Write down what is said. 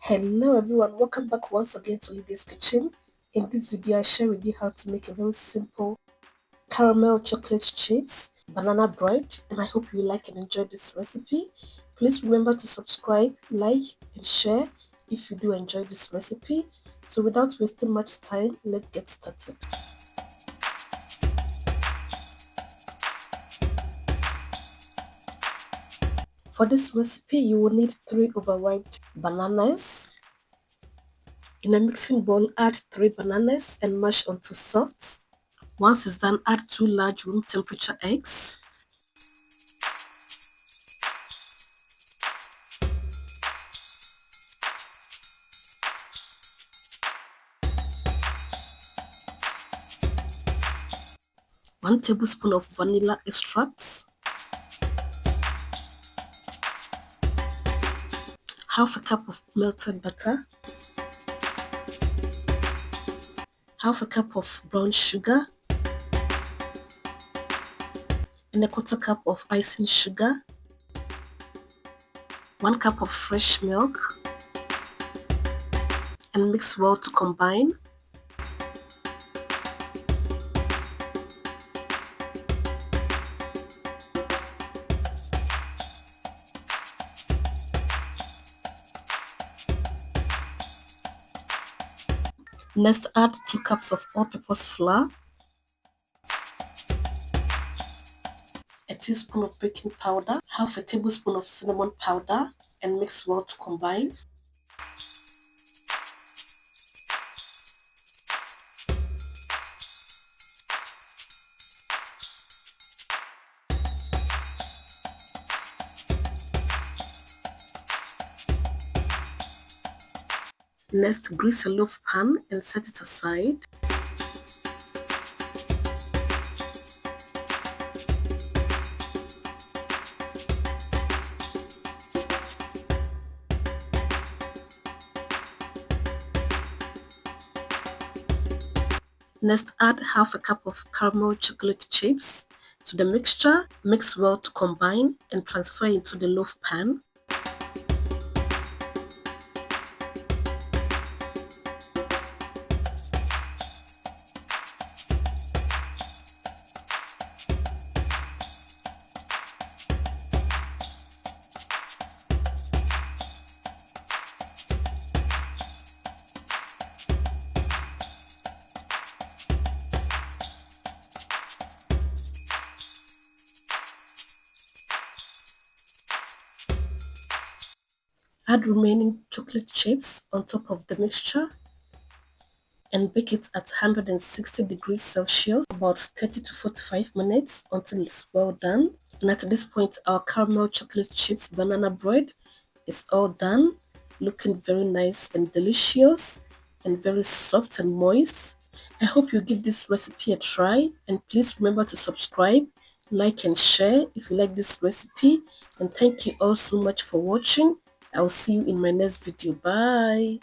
Hello everyone, welcome back once again to Lydia's Kitchen. In this video I share with you how to make a very simple caramel chocolate chips banana bread, and I hope you like and enjoy this recipe. Please remember to subscribe, like and share if you do enjoy this recipe. So without wasting much time, let's get started. For this recipe you will need 3 overripe bananas. In a mixing bowl, add 3 bananas and mash until soft. Once it's done, add 2 large room temperature eggs. One tablespoon of vanilla extract. Half a cup of melted butter. Half a cup of brown sugar. And a quarter cup of icing sugar. 1 cup of fresh milk. And mix well to combine. Next, add 2 cups of all-purpose flour, a teaspoon of baking powder, half a tablespoon of cinnamon powder, and mix well to combine. Next, grease a loaf pan and set it aside. Next, add half a cup of caramel chocolate chips to the mixture. Mix well to combine and transfer into the loaf pan. Add remaining chocolate chips on top of the mixture and bake it at 160 degrees Celsius about 30 to 45 minutes until it's well done. And at this point, our caramel chocolate chips banana bread is all done, looking very nice and delicious and very soft and moist. I hope you give this recipe a try, and please remember to subscribe, like and share if you like this recipe. And thank you all so much for watching. I'll see you in my next video. Bye.